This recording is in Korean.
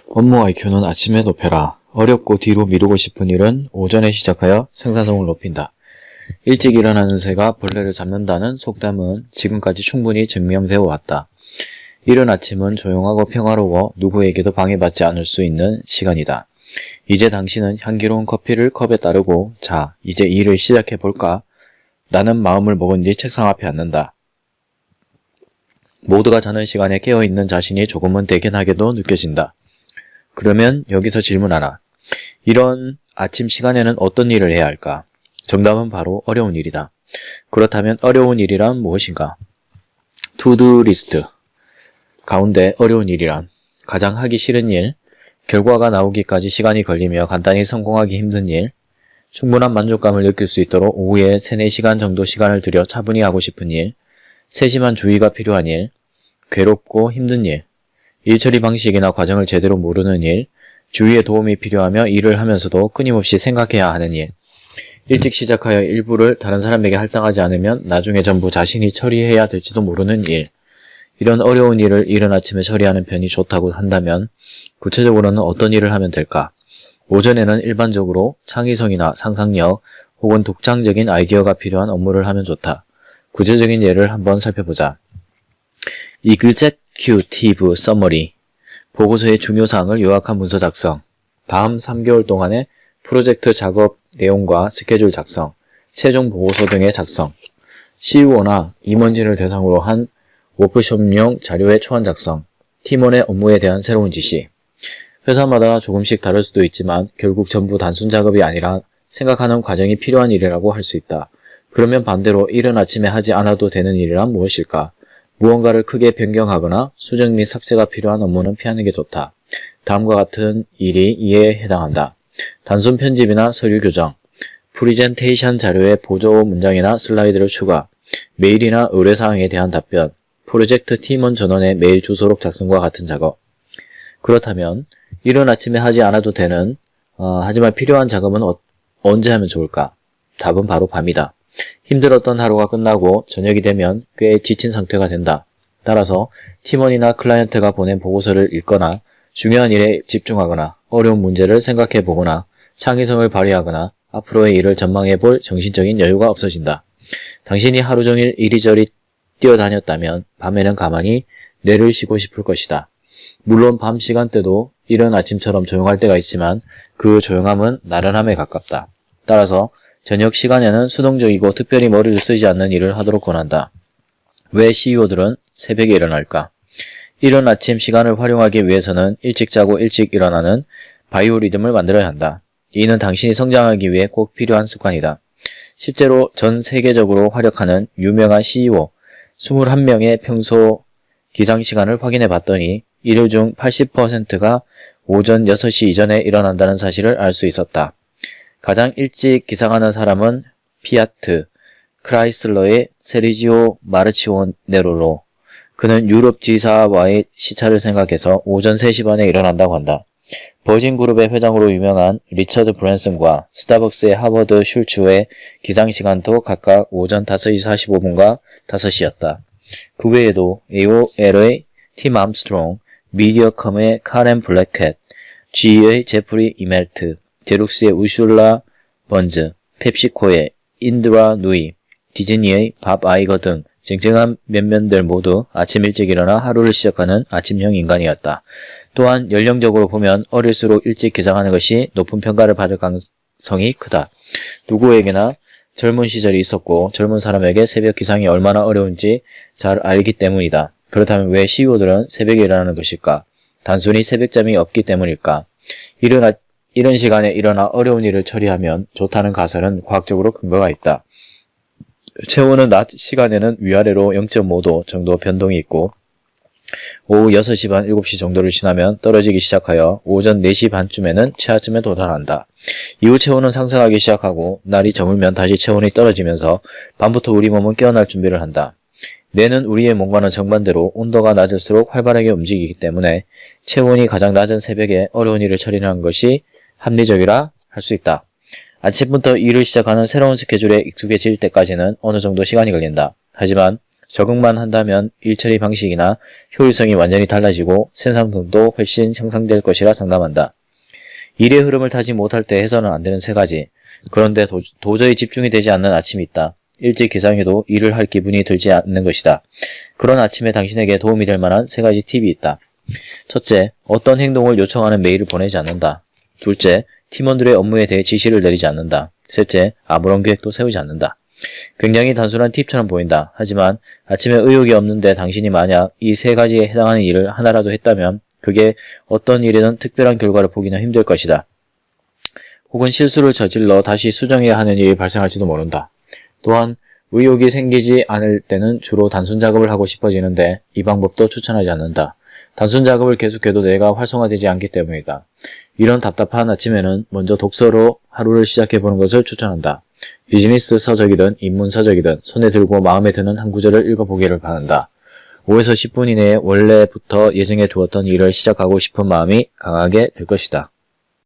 업무 IQ는 아침에 높여라. 어렵고 뒤로 미루고 싶은 일은 오전에 시작하여 생산성을 높인다. 일찍 일어나는 새가 벌레를 잡는다는 속담은 지금까지 충분히 증명되어 왔다. 이른 아침은 조용하고 평화로워 누구에게도 방해받지 않을 수 있는 시간이다. 이제 당신은 향기로운 커피를 컵에 따르고 자, 이제 일을 시작해볼까? 라는 마음을 먹은 뒤 책상 앞에 앉는다. 모두가 자는 시간에 깨어있는 자신이 조금은 대견하게도 느껴진다. 그러면 여기서 질문 하나. 이런 아침 시간에는 어떤 일을 해야 할까? 정답은 바로 어려운 일이다. 그렇다면 어려운 일이란 무엇인가? 투두 리스트 가운데 어려운 일이란 가장 하기 싫은 일, 결과가 나오기까지 시간이 걸리며 간단히 성공하기 힘든 일, 충분한 만족감을 느낄 수 있도록 오후에 3, 4시간 정도 시간을 들여 차분히 하고 싶은 일, 세심한 주의가 필요한 일, 괴롭고 힘든 일, 일처리 방식이나 과정을 제대로 모르는 일, 주위의 도움이 필요하며 일을 하면서도 끊임없이 생각해야 하는 일, 일찍 시작하여 일부를 다른 사람에게 할당하지 않으면 나중에 전부 자신이 처리해야 될지도 모르는 일, 이런 어려운 일을 이른 아침에 처리하는 편이 좋다고 한다면 구체적으로는 어떤 일을 하면 될까? 오전에는 일반적으로 창의성이나 상상력 혹은 독창적인 아이디어가 필요한 업무를 하면 좋다. 구체적인 예를 한번 살펴보자. Executive Summary 보고서의 중요사항을 요약한 문서 작성, 다음 3개월 동안의 프로젝트 작업 내용과 스케줄 작성, 최종 보고서 등의 작성, CEO나 임원진을 대상으로 한 워크숍용 자료의 초안 작성, 팀원의 업무에 대한 새로운 지시. 회사마다 조금씩 다를 수도 있지만 결국 전부 단순 작업이 아니라 생각하는 과정이 필요한 일이라고 할 수 있다. 그러면 반대로 이른 아침에 하지 않아도 되는 일이란 무엇일까? 무언가를 크게 변경하거나 수정 및 삭제가 필요한 업무는 피하는 게 좋다. 다음과 같은 일이 이에 해당한다. 단순 편집이나 서류 교정, 프리젠테이션 자료의 보조 문장이나 슬라이드를 추가, 메일이나 의뢰사항에 대한 답변, 프로젝트 팀원 전원의 메일 주소록 작성과 같은 작업. 그렇다면 이른 아침에 하지 않아도 되는 하지만 필요한 작업은 언제 하면 좋을까? 답은 바로 밤이다. 힘들었던 하루가 끝나고 저녁이 되면 꽤 지친 상태가 된다. 따라서 팀원이나 클라이언트가 보낸 보고서를 읽거나 중요한 일에 집중하거나 어려운 문제를 생각해 보거나 창의성을 발휘하거나 앞으로의 일을 전망해 볼 정신적인 여유가 없어진다. 당신이 하루 종일 이리저리 뛰어다녔다면 밤에는 가만히 뇌를 쉬고 싶을 것이다. 물론 밤 시간대도 이른 아침처럼 조용할 때가 있지만 그 조용함은 나른함에 가깝다. 따라서 저녁 시간에는 수동적이고 특별히 머리를 쓰지 않는 일을 하도록 권한다. 왜 CEO들은 새벽에 일어날까? 이른 아침 시간을 활용하기 위해서는 일찍 자고 일찍 일어나는 바이오리듬을 만들어야 한다. 이는 당신이 성장하기 위해 꼭 필요한 습관이다. 실제로 전 세계적으로 활약하는 유명한 CEO 21명의 평소 기상시간을 확인해 봤더니 이들 중 80%가 오전 6시 이전에 일어난다는 사실을 알 수 있었다. 가장 일찍 기상하는 사람은 피아트, 크라이슬러의 세르지오 마르치오네로로. 그는 유럽 지사와의 시차를 생각해서 오전 3시 반에 일어난다고 한다. 버진그룹의 회장으로 유명한 리처드 브랜슨과 스타벅스의 하버드 슐츠의 기상시간도 각각 오전 5시 45분과 5시였다. 그 외에도 AOL의 팀 암스트롱, 미디어컴의 카렌 블랙캣, GE의 제프리 이멜트, 제룩스의 우슐라 번즈, 펩시코의 인드라 누이, 디즈니의 밥 아이거 등 쟁쟁한 면면들 모두 아침 일찍 일어나 하루를 시작하는 아침형 인간이었다. 또한 연령적으로 보면 어릴수록 일찍 기상하는 것이 높은 평가를 받을 가능성이 크다. 누구에게나 젊은 시절이 있었고 젊은 사람에게 새벽 기상이 얼마나 어려운지 잘 알기 때문이다. 그렇다면 왜 CEO들은 새벽에 일어나는 것일까? 단순히 새벽잠이 없기 때문일까? 이른 시간에 일어나 어려운 일을 처리하면 좋다는 가설은 과학적으로 근거가 있다. 체온은 낮 시간에는 위아래로 0.5도 정도 변동이 있고 오후 6시 반 7시 정도를 지나면 떨어지기 시작하여 오전 4시 반쯤에는 최하점에 도달한다. 이후 체온은 상승하기 시작하고 날이 저물면 다시 체온이 떨어지면서 밤부터 우리 몸은 깨어날 준비를 한다. 뇌는 우리의 몸과는 정반대로 온도가 낮을수록 활발하게 움직이기 때문에 체온이 가장 낮은 새벽에 어려운 일을 처리하는 것이 합리적이라 할 수 있다. 아침부터 일을 시작하는 새로운 스케줄에 익숙해질 때까지는 어느 정도 시간이 걸린다. 하지만 적응만 한다면 일처리 방식이나 효율성이 완전히 달라지고 생산성도 훨씬 향상될 것이라 장담한다. 일의 흐름을 타지 못할 때 해서는 안 되는 세 가지. 그런데 도저히 집중이 되지 않는 아침이 있다. 일찍 기상해도 일을 할 기분이 들지 않는 것이다. 그런 아침에 당신에게 도움이 될 만한 세 가지 팁이 있다. 첫째, 어떤 행동을 요청하는 메일을 보내지 않는다. 둘째, 팀원들의 업무에 대해 지시를 내리지 않는다. 셋째, 아무런 계획도 세우지 않는다. 굉장히 단순한 팁처럼 보인다. 하지만 아침에 의욕이 없는데 당신이 만약 이 세 가지에 해당하는 일을 하나라도 했다면 그게 어떤 일이든 특별한 결과를 보기는 힘들 것이다. 혹은 실수를 저질러 다시 수정해야 하는 일이 발생할지도 모른다. 또한 의욕이 생기지 않을 때는 주로 단순 작업을 하고 싶어지는데 이 방법도 추천하지 않는다. 단순 작업을 계속해도 뇌가 활성화되지 않기 때문이다. 이런 답답한 아침에는 먼저 독서로 하루를 시작해보는 것을 추천한다. 비즈니스 서적이든 인문 서적이든 손에 들고 마음에 드는 한 구절을 읽어보기를 바란다. 5에서 10분 이내에 원래부터 예정해 두었던 일을 시작하고 싶은 마음이 강하게 될 것이다.